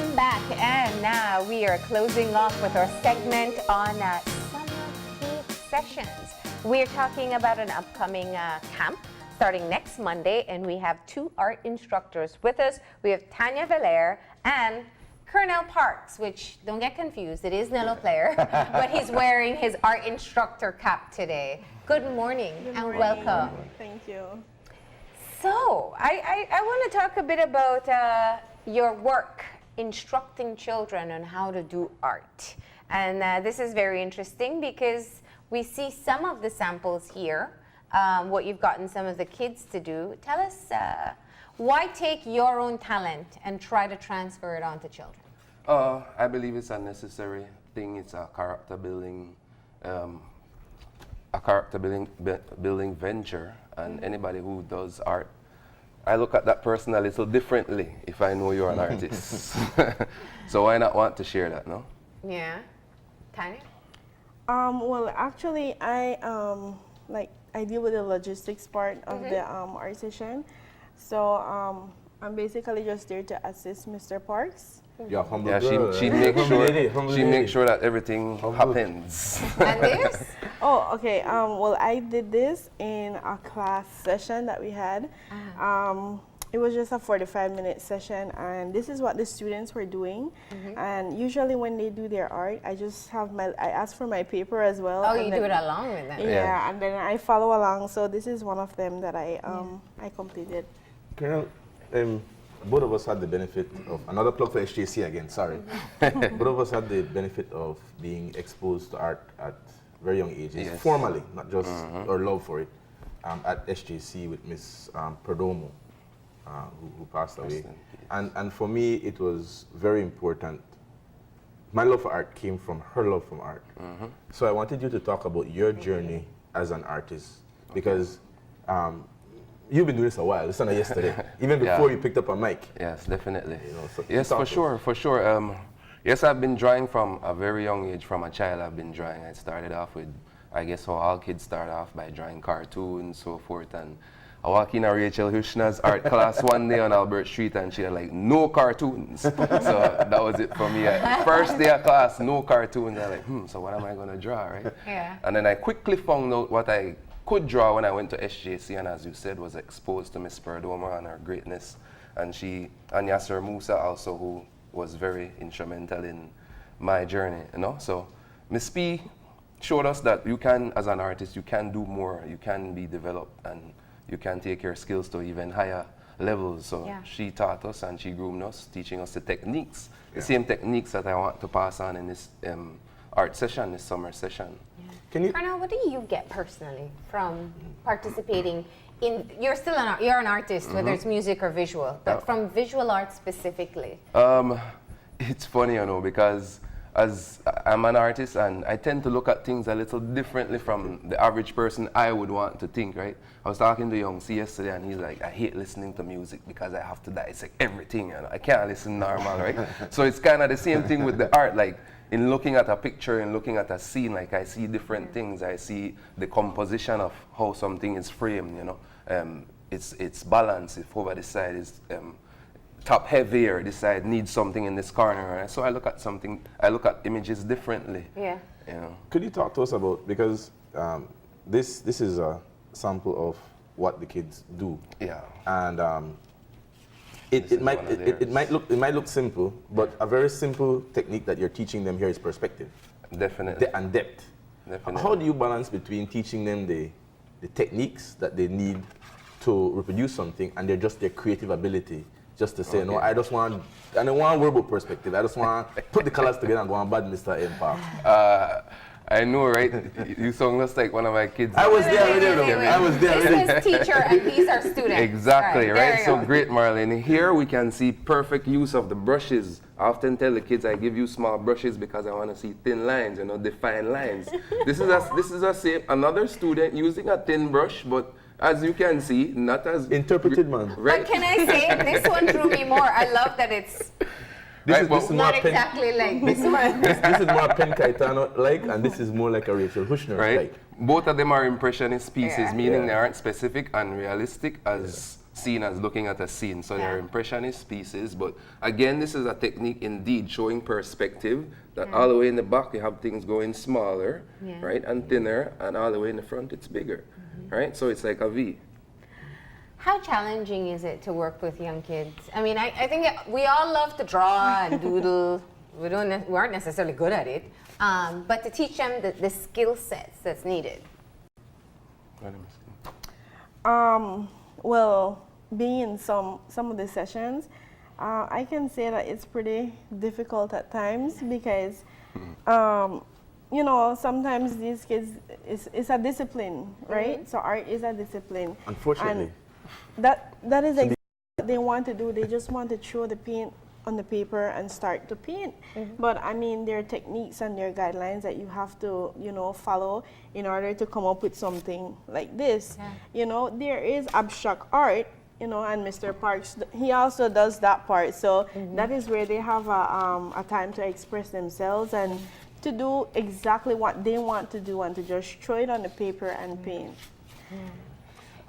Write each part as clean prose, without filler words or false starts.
Welcome back, and we are closing off with our segment on summer heat sessions. We're talking about an upcoming camp starting next Monday, and we have two art instructors with us. We have Tanya Velair and Kernelle Parks, which, don't get confused, it is Nello Player, but he's wearing his art instructor cap today. Good morning and welcome. Thank you. So, I want to talk a bit about your work instructing children on how to do art. And this is very interesting because we see some of the samples here, what you've gotten some of the kids to do. Tell us, why take your own talent and try to transfer it onto children? I believe it's a necessary thing. It's a character building building venture, and anybody who does art, I look at that person a little differently if I know you're an artist. So why not want to share that, no? Yeah. Tanya? Well, actually, I deal with the logistics part of the art session. So I'm basically just there to assist Mr. Parks. Yeah, humble Yeah, girl, she makes sure that everything happens. And this? Oh, okay. Well, I did this in a class session that we had. It was just a 45-minute session, and this is what the students were doing. And usually when they do their art, I ask for my paper as well. Oh, you do it along with them? Yeah, and then I follow along. So this is one of them that I completed. Kernelle, both of us had the benefit of, another plug for HJC again, sorry. Both of us had the benefit of being exposed to art at very young ages, formally, not just our love for it, at HJC with Miss Perdomo, who passed away. And for me, it was very important. My love for art came from her love for art. So I wanted you to talk about your journey as an artist, because you've been doing this a while. This is not yesterday, even before you picked up a mic. Yes, definitely. You know, so yes, for sure. Yes, I've been drawing from a very young age. From a child, I've been drawing. I started off with, I guess how all kids start off, by drawing cartoons, so forth. And I walked in a Rachel Hushna's art class one day on Albert Street, and she had like, no cartoons. So that was it for me. First day of class, no cartoons. I was like, so what am I going to draw, right? Yeah. And then I quickly found out what I could draw when I went to SJC, and as you said, was exposed to Miss Perdomo and her greatness. And Yasser Musa also, who was very instrumental in my journey, you know. So Miss P showed us that you can, as an artist, you can do more, you can be developed, and you can take your skills to even higher levels. So she taught us and she groomed us, teaching us the techniques, the same techniques that I want to pass on in this art session, this summer session. Kernelle, what do you get personally from participating in, you're an artist, whether it's music or visual, but from visual art specifically? It's funny, you know, because as I'm an artist and I tend to look at things a little differently from the average person I would want to think, right? I was talking to Young C yesterday, and he's like, I hate listening to music because I have to dissect everything, and I can't listen normal, right? So it's kind of the same thing with the art, like, in looking at a picture and looking at a scene, like I see different things. I see the composition of how something is framed, you know. It's balance. If over this side is top heavier, this side needs something in this corner. Right? So I look at images differently. Yeah. You know. Could you talk to us about, because this is a sample of what the kids do. Yeah. And it might look simple, but a very simple technique that you're teaching them here is perspective. Definitely. And depth. Definitely. How do you balance between teaching them the techniques that they need to reproduce something and their creative ability, just to say, no, I don't want verbal perspective. I just want to put the colors together and go on bad Mr. Empire. I know, right? You sound just like one of my kids. I was there already. I was there already. This is teacher and these are students. Exactly, right? So great, Marlene. Here we can see perfect use of the brushes. I often tell the kids I give you small brushes because I want to see thin lines, you know, defined lines. This is another student using a thin brush, but as you can see, not as interpreted, man. Right? But can I say, this one drew me more. I love that it's This is not exactly like this one. This is more Pen Caetano-like, and this is more like a Rachel Hushner-like. Both of them are impressionist pieces, meaning they aren't specific and realistic as seen as looking at a scene. So they're Yeah. impressionist pieces. But again, this is a technique indeed showing perspective, that all the way in the back you have things going smaller, Yeah. right, and thinner, and all the way in the front it's bigger, right? So it's like a V. How challenging is it to work with young kids? I mean, I think we all love to draw and doodle. We aren't necessarily good at it, but to teach them the skill sets that's needed. Well, being in some of the sessions, I can say that it's pretty difficult at times because, you know, sometimes these kids, it's a discipline, right? So art is a discipline. Unfortunately. And that is exactly what they want to do. They just want to throw the paint on the paper and start to paint. But I mean, there are techniques and there are guidelines that you have to, you know, follow in order to come up with something like this. Yeah. You know, there is abstract art, you know, and Mr. Parks, he also does that part. So that is where they have a time to express themselves and to do exactly what they want to do and to just throw it on the paper and paint.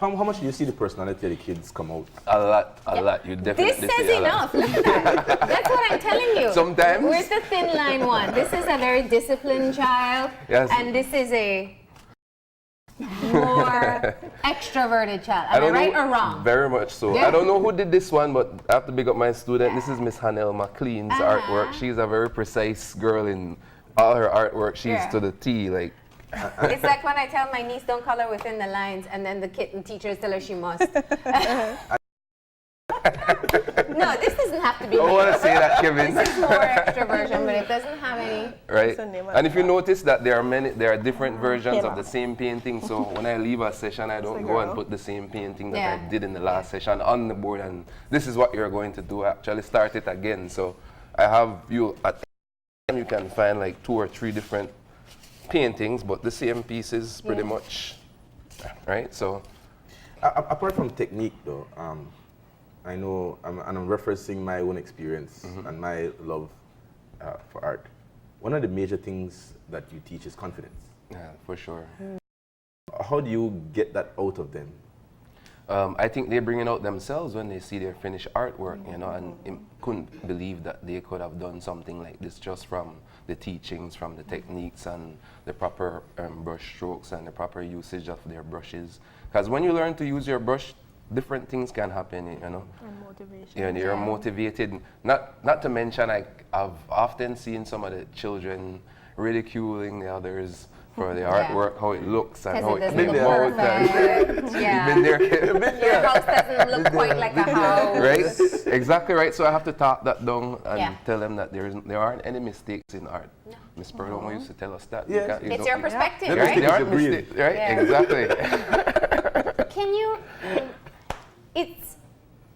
How much do you see the personality of the kids come out? A lot. You definitely This says see a lot. enough. Look at that. That's what I'm telling you. Sometimes. Where's the thin line one? This is a very disciplined child, Yes. and this is a more extroverted child. Am I right or wrong? Very much so. Yeah. I don't know who did this one, but I have to big up my student. This is Miss Kernelle McLean's artwork. She's a very precise girl in all her artwork. She's Yeah. to the T. Like, It's like when I tell my niece don't color within the lines, and then the teachers tell her she must. No, this doesn't have to be. I don't want to say that, Kevin. This is more extroversion, but it doesn't have any. Right? So name And if you that. notice that there are different versions Yeah. of the same painting. So when I leave a session, I don't a go and girl. put the same painting that Yeah. I did in the last session on the board. And this is what you're going to do. Actually, start it again. So I have you at you can find like 2 or 3 different paintings, but the same pieces pretty much, right? So Apart from technique, though, I know, I'm referencing my own experience and my love for art. One of the major things that you teach is confidence. yeah, for sure. How do you get that out of them? I think they bring it out themselves when they see their finished artwork, you know, and couldn't believe that they could have done something like this just from the teachings, from the techniques and the proper brush strokes and the proper usage of their brushes. Because when you learn to use your brush, different things can happen, you know. And motivation. Yeah, and you're motivated. Not to mention, I've often seen some of the children ridiculing the others for the Yeah. artwork, how it looks and how Because it it doesn't came look out. perfect. You've Yeah. been there. Your house doesn't look quite like a house. Right? Exactly right. So I have to talk that down and Yeah. tell them that there aren't any mistakes in art. Miss Perdomo used to tell us that. Yes. It's your perspective, Yeah. Right? right? There aren't It's a breed. mistakes, right? Yeah. Exactly. Can you, it's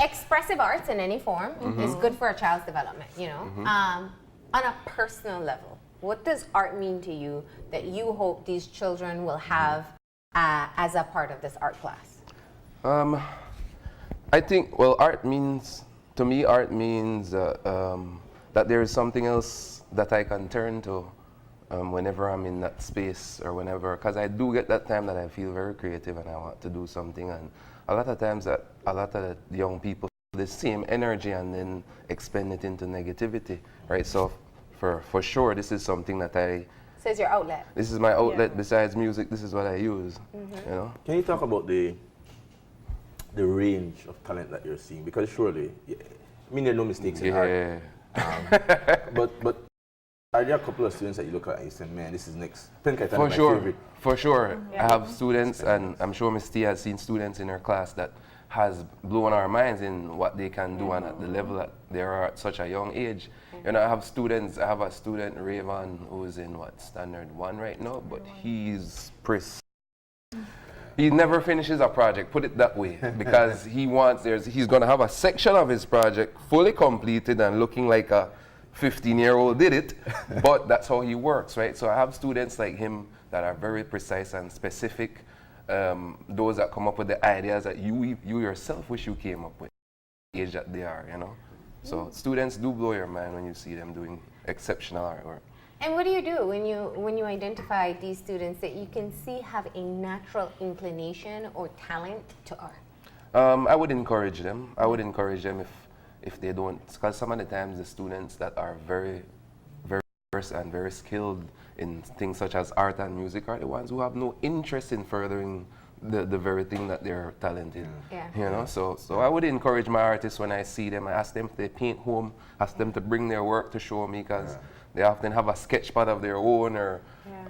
expressive arts in any form is good for a child's development, you know. On a personal level, what does art mean to you that you hope these children will have as a part of this art class? I think, well, to me, art means that there is something else that I can turn to whenever I'm in that space or whenever, because I do get that time that I feel very creative and I want to do something. And a lot of times that a lot of the young people feel the same energy and then expend it into negativity, right? So for sure, this is something that So it's your outlet. this is my outlet. Besides music, this is what I use, you know? Can you talk about the range of talent that you're seeing? Because surely, I mean, there are no mistakes in art. Yeah. But are there a couple of students that you look at and you say, man, this is next? Penkaitana For is my sure, favorite. for sure. I have students, and I'm sure Ms. T has seen students in her class that has blown our minds in what they can do and at the level that they are at such a young age. You know, I have a student, Raven, who's in standard 1 right now, but he's he never finishes a project, put it that way, because he's gonna have a section of his project fully completed and looking like a 15-year-old did it, but that's how he works, right? So I have students like him that are very precise and specific, those that come up with the ideas that you yourself wish you came up with, the age that they are, you know? So students do blow your mind when you see them doing exceptional artwork. And what do you do when you identify these students that you can see have a natural inclination or talent to art? I would encourage them. I would encourage them if they don't, because some of the times the students that are very, very versed and very skilled in things such as art and music are the ones who have no interest in furthering the very thing that they're talented. Yeah. You know, so I would encourage my artists when I see them. I ask them if they paint home, ask them to bring their work to show me, because they often have a sketch pad of their own or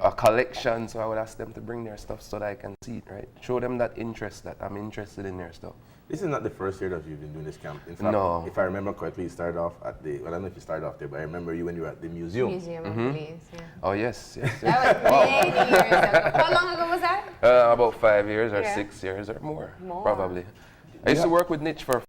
a collection. So I would ask them to bring their stuff so that I can see it, right? Show them that interest, that I'm interested in their stuff. This is not the first year that you've been doing this camp. In fact, No. if I remember correctly, you started off at the, well, I don't know if you started off there, but I remember you when you were at the museum. Museum of Belize, yeah. Oh, yes, yes. That was many years ago. How long ago was that? About 5 years or Yeah. 6 years or more, More. probably. I used to work with Niche for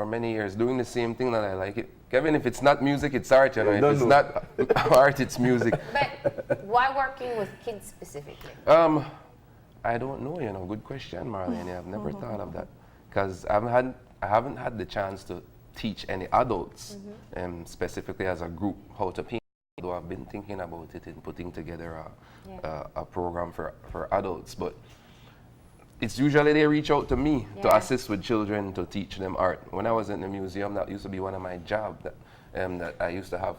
many years, doing the same thing that I like it. Kevin, if it's not music, it's art, you know. If it's not art, it's music. But why working with kids specifically? I don't know, you know. Good question, Marlene. I've never thought of that, because I haven't had the chance to teach any adults, specifically as a group, how to paint. Though I've been thinking about it and putting together a program for adults, but it's usually they reach out to me to assist with children, to teach them art. When I was in the museum, that used to be one of my jobs that I used to have.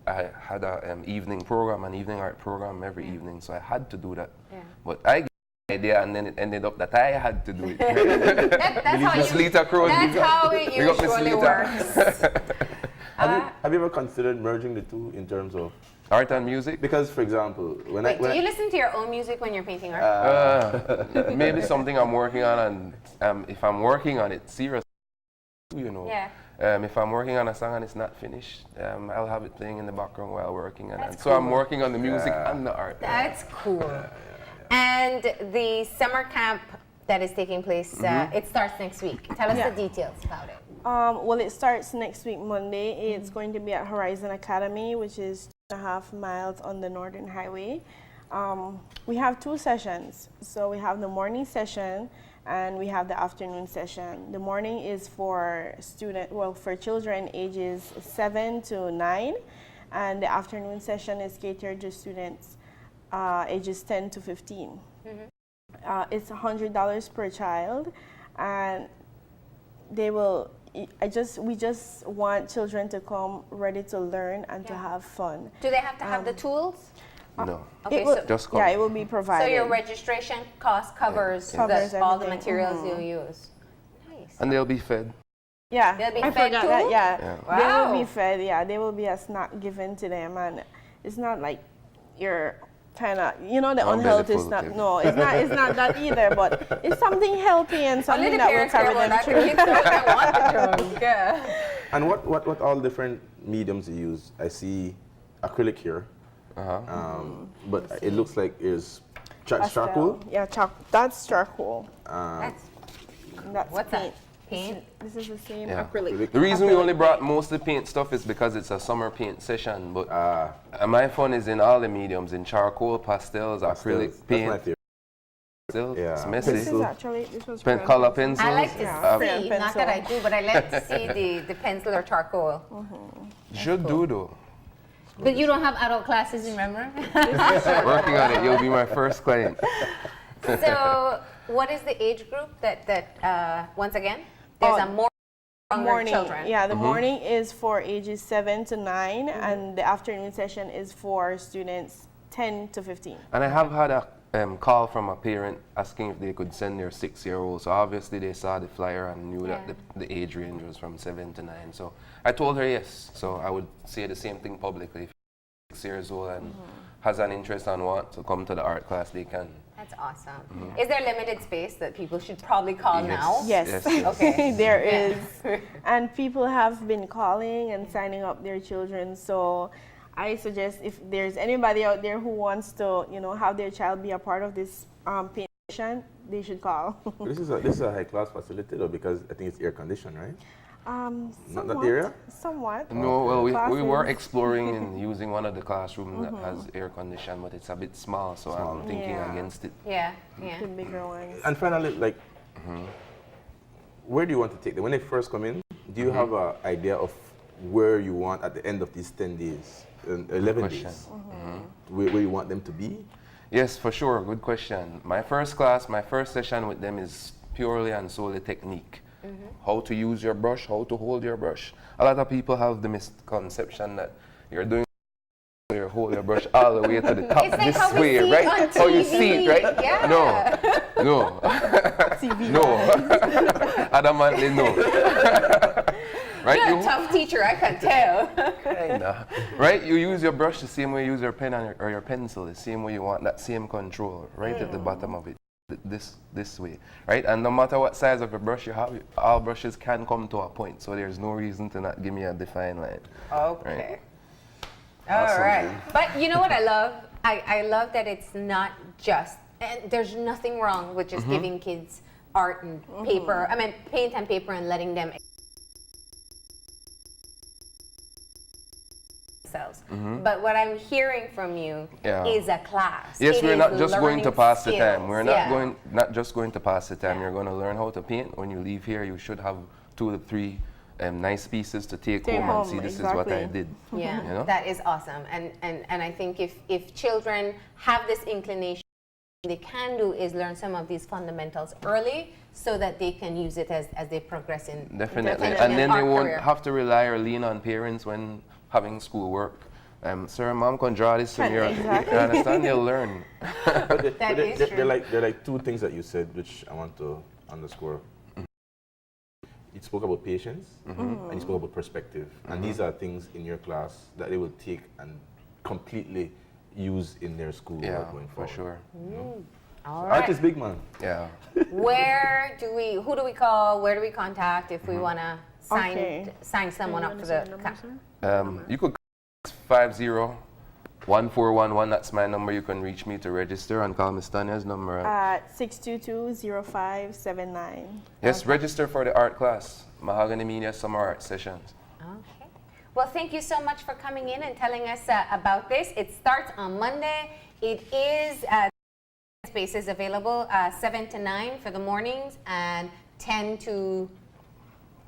I had an evening program, an evening art program every evening, so I had to do that. Yeah. But I got the idea, and then it ended up that I had to do it. That's how it usually works. Have you ever considered merging the two in terms of art and music? Because, for example, do you listen to your own music when you're painting art? Maybe something I'm working on, and if I'm working on it seriously, you know. Yeah. If I'm working on a song and it's not finished, I'll have it playing in the background while working on it. Cool. So I'm working on the music and the art. That's cool. And the summer camp that is taking place, it starts next week. Tell us the details about it. Well, it starts next week, Monday. It's going to be at Horizon Academy, which is 2.5 miles on the Northern Highway. We have 2 sessions. So we have the morning session and we have the afternoon session. The morning is for for children ages 7 to 9, and the afternoon session is catered to students ages 10 to 15. It's $100 per child, and we just want children to come ready to learn and to have fun. Do they have to have the tools? No. Okay, Just come. Yeah, it will be provided. So your registration cost covers all the everything. materials you'll use. Nice. And they'll be fed. Yeah, They'll be I fed forgot too? that. Yeah, Yeah. they Wow. will be fed. Yeah, there will be a snack given to them, and it's not like you're kind of, the unhealthy full, snack. okay. No, it's not that either. But it's something healthy and something Only the that will parents care carry about them that. The through. kids don't want the drug. Yeah. And what all different mediums you use? I see acrylic here, but it looks like it's charcoal. Yeah, that's charcoal. That's, That's what's paint. that? Paint? This is the same Yeah. acrylic. The reason we only brought mostly paint stuff is because it's a summer paint session, but my fun is in all the mediums, in charcoal, pastels, acrylic, That's my paint. favorite. Still, Yeah. it's messy. This was Pen crayon color pencil. pencils. I like to Yeah. see, not that I do, but I like to see the pencil or charcoal. Should do though. But you don't have adult classes, remember? Working on it, you'll be my first client. So, what is the age group that once again, there's a more younger Morning. children? Yeah, the morning is for ages 7 to 9, and the afternoon session is for students 10 to 15. And I have had a call from a parent asking if they could send their 6-year-old. So obviously they saw the flyer and knew that the age range was from 7 to 9. So I told her yes. So I would say the same thing publicly. If 6 years old and has an interest and want to come to the art class, they can. That's awesome. Is there limited space that people should probably call now? Yes. Okay. There is. And people have been calling and signing up their children. So I suggest if there's anybody out there who wants to, have their child be a part of this paint session, they should call. This is a high class facility though, because I think it's air conditioned, right? Not that area? Somewhat. No, well, we were Classes. exploring in using one of the classrooms that has air condition, but it's a bit small, so I'm thinking against it. Yeah. The bigger ones. And finally, where do you want to take them? When they first come in, do you have an idea of where you want at the end of these 10 days, 11 days, where you want them to be? Yes, for sure. Good question. My first class, my first session with them is purely and solely technique. How to use your brush, how to hold your brush. A lot of people have the misconception that you're doing you hold your brush all the way to the top It's like this how we way, see it right? on How you see it, right? Yeah. No. TV No. Adamantly no. Right? You're a tough teacher, I can tell. Kinda. Right? You use your brush the same way you use your pen or your pencil, the same way you want that same control, right at the bottom of it. This way, right? And no matter what size of a brush you have, all brushes can come to a point, so there's no reason to not give me a defined line. Okay. Right? All Awesome, right. dude. But you know what I love? I love that it's not just, and there's nothing wrong with just giving kids art and paper, I mean paint and paper and letting them themselves. But what I'm hearing from you Yeah. is a class. Yes, It we're is not just going to learning pass the skills. time. We're not just going to pass the time. You're going to learn how to paint. When you leave here, you should have 2 to 3 nice pieces to take home and see this is what I exactly. did. Yeah, You know? that is awesome. And I think if children have this inclination, what they can do is learn some of these fundamentals early so that they can use it as they progress in Definitely. in And then art they won't career. have to rely or lean on parents when having schoolwork. Sir, mom can draw this from your, Exactly. you understand? They'll learn. That is true. There are like 2 things that you said which I want to underscore. You spoke about patience and you spoke about perspective. And these are things in your class that they will take and completely use in their school Yeah, going for forward. sure. All Art right. is big, man. Yeah. Who do we call? Where do we contact if we want to sign someone up for the camp? You could call 50-1411. That's my number. You can reach me to register and call Miss Tanya's number. At 622-0579. Yes, register for the art class, Mahogany Media Summer Art Sessions. Okay. Well, thank you so much for coming in and telling us about this. It starts on Monday. It is spaces available 7 to 9 for the mornings and 10 to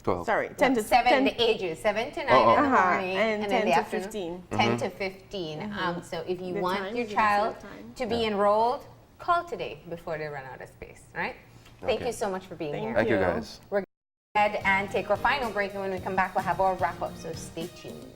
12. Sorry, 10 to 7 the ages 7 to 9 in the morning and in 10 the to afternoon 15. 10 to 15. So if you The want time, your you can child say the time. to be enrolled, call today before they run out of space, right? Thank Okay. you so much for being here. Thank you, you. guys. We're going to go ahead and take our final break, and when we come back, we'll have our wrap up, so stay tuned.